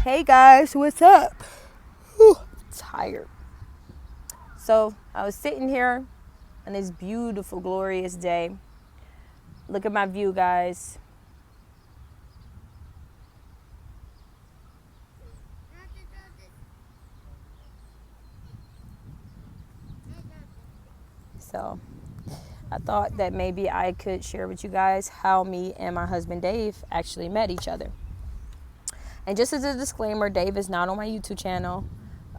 Hey guys, what's up? Whew, tired. So I was sitting here on this beautiful, glorious day. Look at my view, guys. So I thought that maybe I could share with you guys how me and my husband Dave actually met each other. And just as a disclaimer, Dave is not on my YouTube channel.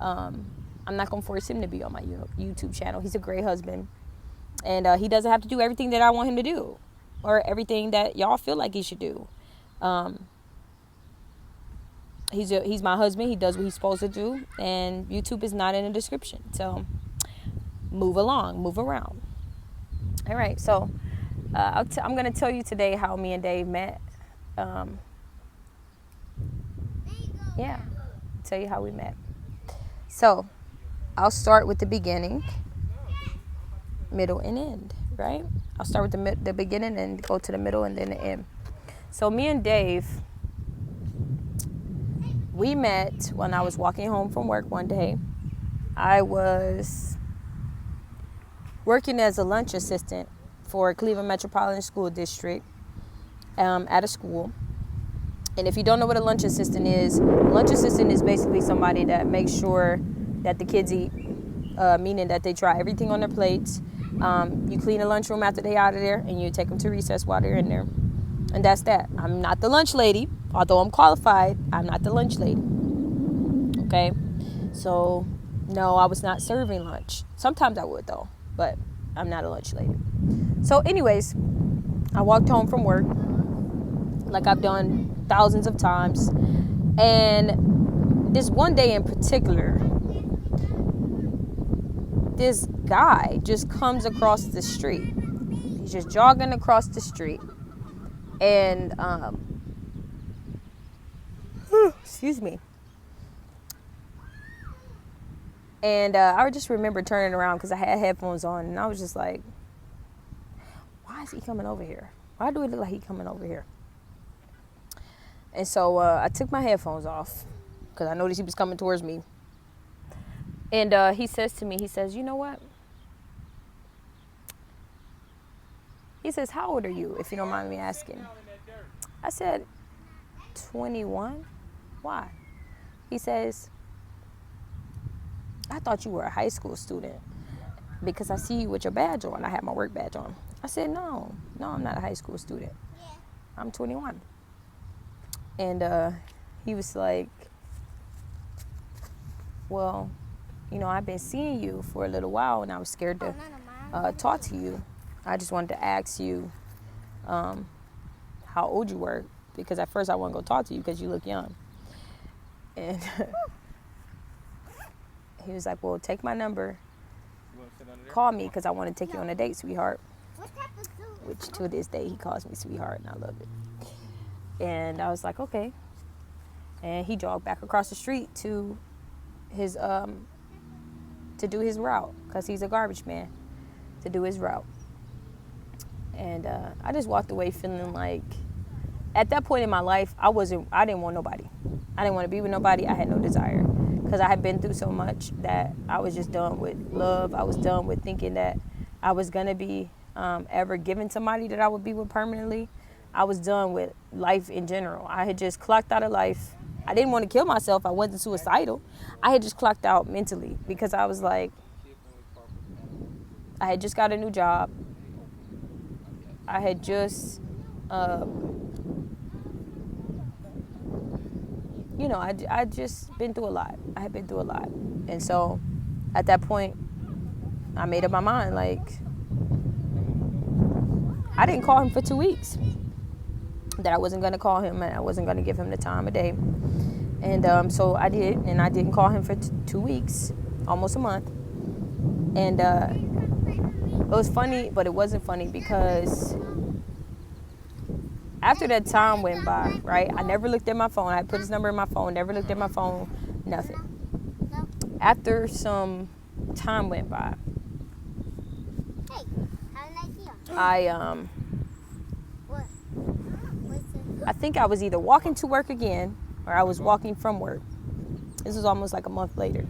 I'm not going to force him to be on my YouTube channel. He's a great husband. And he doesn't have to do everything that I want him to do or everything that y'all feel like he should do. He's my husband. He does what he's supposed to do. And YouTube is not in the description. So move along, move around. All right. So I'm going to tell you today how me and Dave met. Tell you how we met. So I'll start with the beginning, middle, and end, right? I'll start with the beginning and go to the middle and then the end. So me and Dave, we met when I was walking home from work one day. I was working as a lunch assistant for Cleveland Metropolitan School District at a school. And if you don't know what a lunch assistant is basically somebody that makes sure that the kids eat, meaning that they try everything on their plates. You clean the lunchroom after they're out of there, and you take them to recess while they're in there. And that's that. I'm not the lunch lady. Although I'm qualified, I'm not the lunch lady. Okay? So, no, I was not serving lunch. Sometimes I would, though, but I'm not a lunch lady. So, anyways, I walked home from work like I've done thousands of times. And this one day in particular, this guy just comes across the street. He's just jogging across the street. And, excuse me. And I just remember turning around because I had headphones on. And I was just like, why is he coming over here? Why do it look like he's coming over here? And so I took my headphones off because I noticed he was coming towards me. And he says to me, he says, you know what? He says, how old are you, if you don't mind me asking? I said, 21. Why? He says, I thought you were a high school student because I see you with your badge on. I had my work badge on. I said, no, I'm not a high school student. I'm 21. And he was like, well, you know, I've been seeing you for a little while and I was scared to talk to you. I just wanted to ask you how old you were because at first I wasn't going to talk to you because you look young. And he was like, well, take my number, call me because I want to take you on a date, sweetheart. Which to this day he calls me sweetheart and I love it. And I was like, okay. And he jogged back across the street to his to do his route because he's a garbage man, to do his route. And I just walked away feeling like at that point in my life I didn't want nobody. I didn't want to be with nobody. I had no desire because I had been through so much that I was just done with love. I was done with thinking that I was gonna be ever given somebody that I would be with permanently. I was done with life in general. I had just clocked out of life. I didn't want to kill myself. I wasn't suicidal. I had just clocked out mentally because I was like, I had just got a new job. I had just, I just been through a lot. I had been through a lot. And so at that point, I made up my mind, like, I didn't call him for 2 weeks. That I wasn't going to call him and I wasn't going to give him the time of day. And so I did, and I didn't call him for 2 weeks, almost a month. And it was funny, but it wasn't funny because after that time went by, right, I never looked at my phone. I put his number in my phone, never looked at my phone, nothing. After some time went by, I think I was either walking to work again or I was walking from work. This was almost like a month later.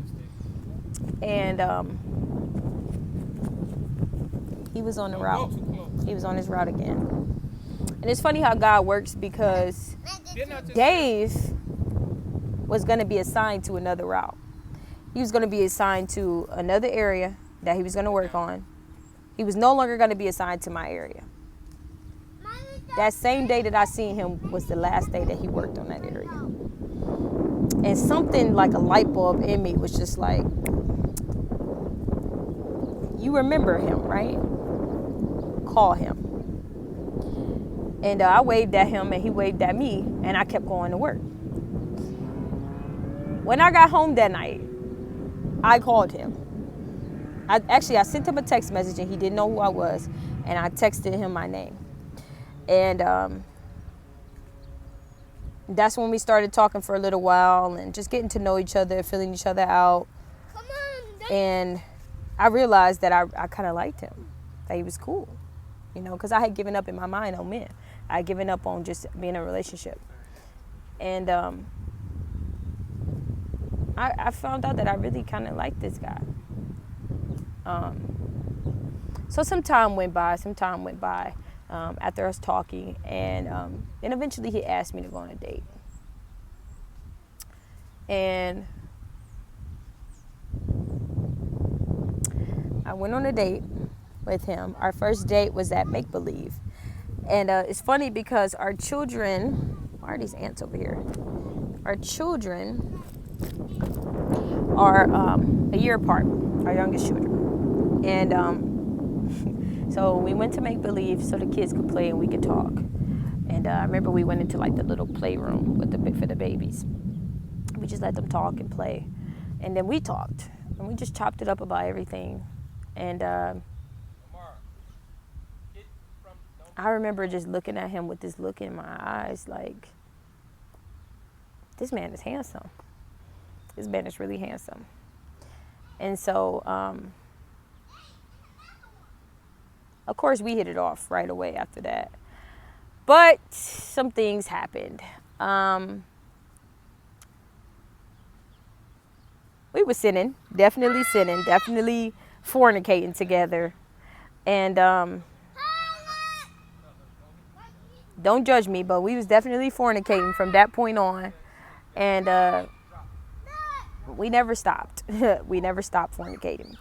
And he was on the route. He was on his route again. And it's funny how God works, because Dave was going to be assigned to another route. He was going to be assigned to another area that he was going to work on. He was no longer going to be assigned to my area. That same day that I seen him was the last day that he worked on that area. And something like a light bulb in me was just like, you remember him, right? Call him. And I waved at him and he waved at me, and I kept going to work. When I got home that night, I called him. I sent him a text message, and he didn't know who I was, and I texted him my name. And that's when we started talking for a little while and just getting to know each other, filling each other out. And I realized that I kind of liked him, that he was cool, because I had given up in my mind on men. I had given up on just being in a relationship. And I found out that I really kind of liked this guy. So some time went by after us talking, and eventually he asked me to go on a date. And I went on a date with him. Our first date was at Make Believe. And it's funny because our children, why are these ants over here? Our children are a year apart, our youngest children. And so we went to Make Believe so the kids could play and we could talk. And I remember we went into like the little playroom for the babies. We just let them talk and play. And then we talked. And we just chopped it up about everything. And I remember just looking at him with this look in my eyes like, this man is handsome. This man is really handsome. And so, of course, we hit it off right away after that. But some things happened. We were definitely fornicating together. And don't judge me, but we was definitely fornicating from that point on. And we never stopped. We never stopped fornicating.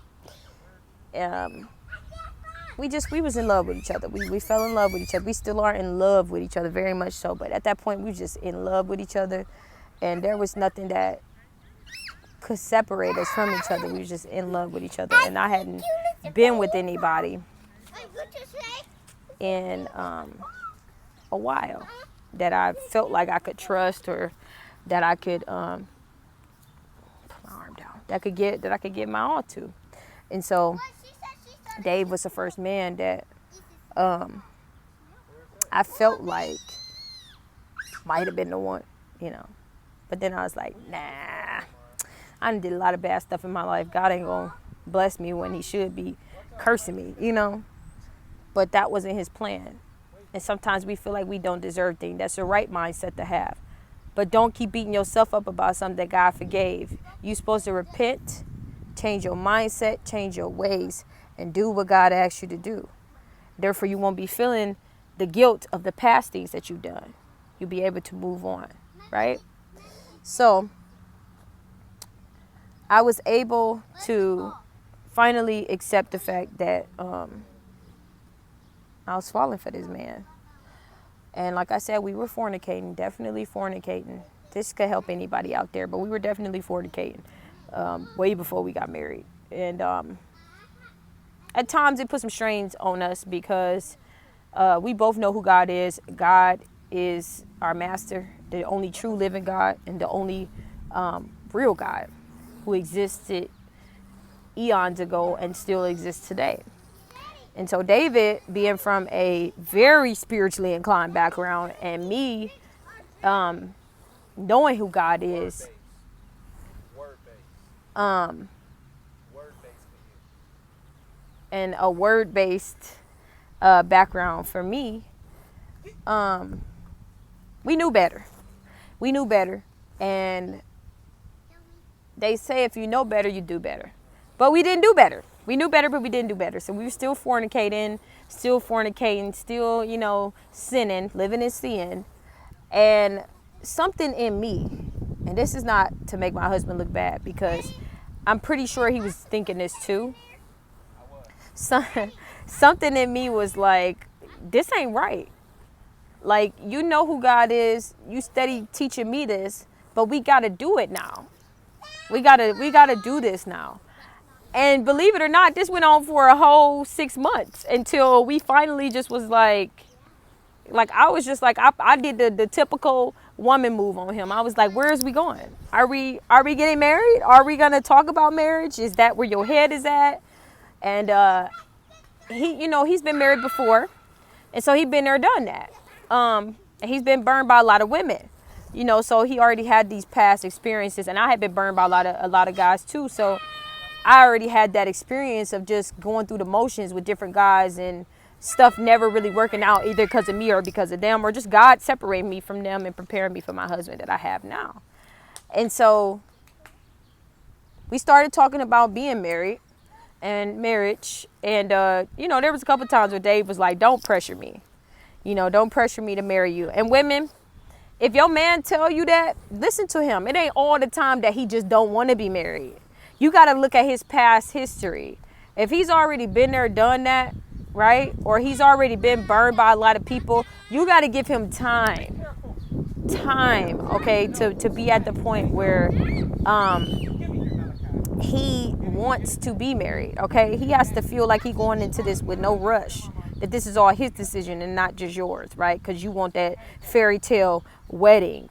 We was in love with each other. We fell in love with each other. We still are in love with each other, very much so. But at that point, we were just in love with each other. And there was nothing that could separate us from each other. We were just in love with each other. And I hadn't been with anybody in a while that I felt like I could trust, or that I could put my arm down, that I could give my all to. And so Dave was the first man that I felt like might have been the one, But then I was like, nah, I done did a lot of bad stuff in my life. God ain't gonna bless me when he should be cursing me, But that wasn't his plan. And sometimes we feel like we don't deserve things. That's the right mindset to have. But don't keep beating yourself up about something that God forgave. You're supposed to repent, change your mindset, change your ways, and do what God asked you to do. Therefore, you won't be feeling the guilt of the past things that you've done. You'll be able to move on, right? So I was able to finally accept the fact that I was falling for this man. And like I said, we were fornicating, definitely fornicating. This could help anybody out there, but we were definitely fornicating way before we got married. And at times it put some strains on us because we both know who God is. God is our master, the only true living God, and the only real God who existed eons ago and still exists today. And so David, being from a very spiritually inclined background, and me knowing who God is, and a word-based background for me, we knew better. We knew better. And they say if you know better, you do better. But we didn't do better. We knew better, but we didn't do better. So we were still fornicating, still, you know, sinning, living in sin. And something in me, and this is not to make my husband look bad, because I'm pretty sure he was thinking this too. Something in me was like, this ain't right. Like, you know who God is. You steady teaching me this, but we got to do it now. We got to do this now. And believe it or not, this went on for a whole 6 months until we finally just was like I was just like, I did the typical woman move on him. I was like, where is we going? Are we getting married? Are we going to talk about marriage? Is that where your head is at? And he's been married before. And so he'd been there, done that. And he's been burned by a lot of women, you know, so he already had these past experiences, and I had been burned by a lot of guys too. So I already had that experience of just going through the motions with different guys and stuff never really working out, either because of me or because of them, or just God separating me from them and preparing me for my husband that I have now. And so we started talking about being married and marriage. And, there was a couple times where Dave was like, don't pressure me. You know, don't pressure me to marry you. And women, if your man tell you that, listen to him. It ain't all the time that he just don't want to be married. You got to look at his past history. If he's already been there, done that, right? Or he's already been burned by a lot of people, you got to give him time, okay, to be at the point where he wants to be married, okay? He has to feel like he's going into this with no rush, that this is all his decision and not just yours, right? Because you want that fairy tale wedding.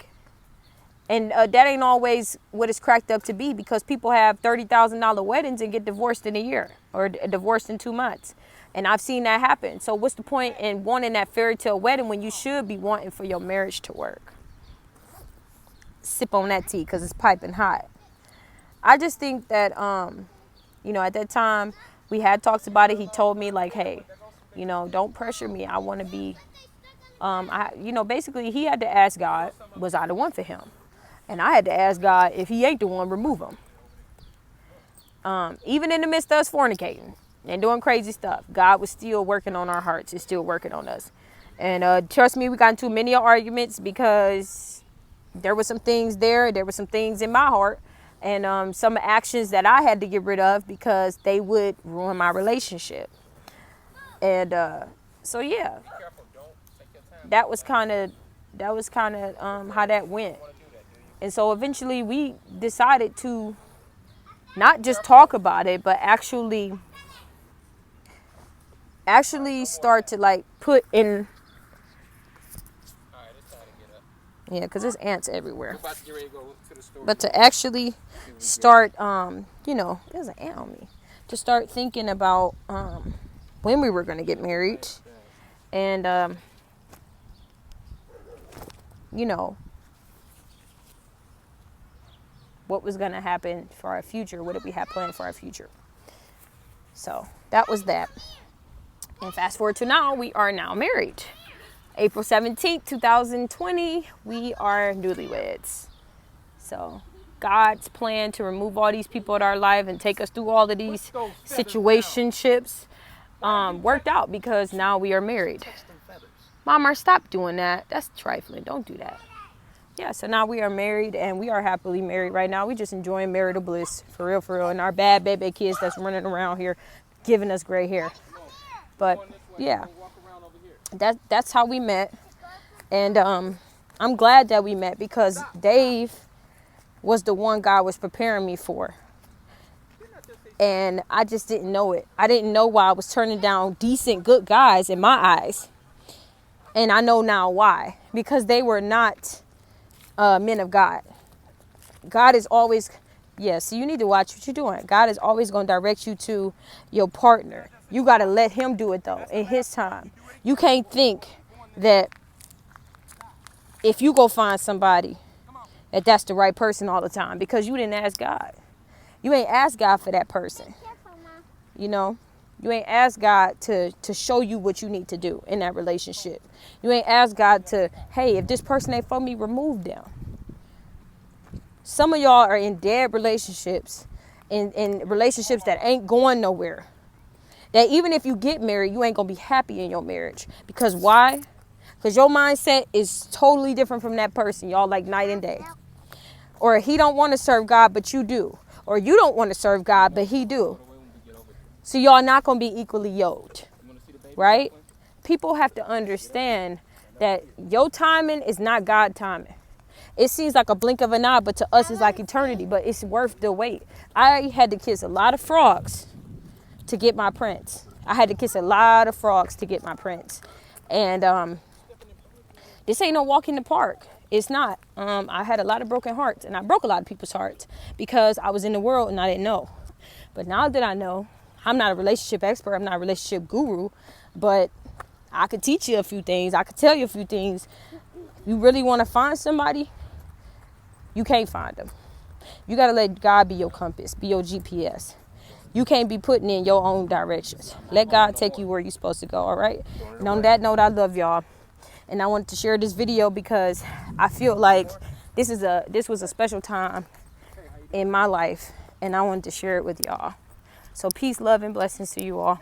And that ain't always what it's cracked up to be, because people have $30,000 weddings and get divorced in a year or divorced in 2 months. And I've seen that happen. So what's the point in wanting that fairy tale wedding when you should be wanting for your marriage to work? Sip on that tea because it's piping hot. I just think that, at that time we had talks about it. He told me like, hey, don't pressure me. I want to be, basically he had to ask God, was I the one for him? And I had to ask God, if he ain't the one, remove him. Even in the midst of us fornicating and doing crazy stuff, God was still working on our hearts. He's still working on us. And trust me, we got into many arguments because there were some things there. There were some things in my heart and some actions that I had to get rid of because they would ruin my relationship. And so, yeah, that was kind of how that went. And so eventually we decided to not just talk about it, but actually start to like put in. Yeah, because there's ants everywhere. But to actually start, there's an ant on me. To start thinking about when we were going to get married and, what was going to happen for our future. What did we have planned for our future? So that was that. And fast forward to now, we are now married. April 17th, 2020, we are newlyweds. So God's plan to remove all these people in our life and take us through all of these situationships worked out because now we are married. Mama, stop doing that. That's trifling. Don't do that. Yeah, so now we are married and we are happily married right now. We just enjoying marital bliss, for real. And our bad baby kids that's running around here giving us gray hair. But yeah, that's how we met. And I'm glad that we met because Dave was the one God was preparing me for. And I just didn't know it. I didn't know why I was turning down decent, good guys in my eyes. And I know now why. Because they were not men of God. God is always, so you need to watch what you're doing. God is always going to direct you to your partner. You got to let him do it, though, in his time. You can't think that if you go find somebody, that's the right person all the time because you didn't ask God. You ain't asked God for that person. You ain't asked God to show you what you need to do in that relationship. You ain't asked God to, hey, if this person ain't for me, remove them. Some of y'all are in dead relationships, in relationships that ain't going nowhere. That even if you get married, you ain't gonna be happy in your marriage. Because why? Because your mindset is totally different from that person. Y'all like night and day. Or he don't want to serve God, but you do. Or you don't want to serve God, but he do. So y'all not gonna be equally yoked, right? People have to understand that your timing is not God timing. It seems like a blink of an eye, but to us it's like eternity, but it's worth the wait. I had to kiss a lot of frogs to get my prince. I had to kiss a lot of frogs to get my prince. And this ain't no walk in the park. It's not. I had a lot of broken hearts, and I broke a lot of people's hearts because I was in the world and I didn't know. But now that I know, I'm not a relationship expert, I'm not a relationship guru, but I could teach you a few things. I could tell you a few things. You really want to find somebody, you can't find them. You got to let God be your compass, be your GPS. You can't be putting in your own directions. Let God take you where you're supposed to go, all right? And on that note, I love y'all. And I wanted to share this video because I feel like this was a special time in my life, and I wanted to share it with y'all. So peace, love, and blessings to you all.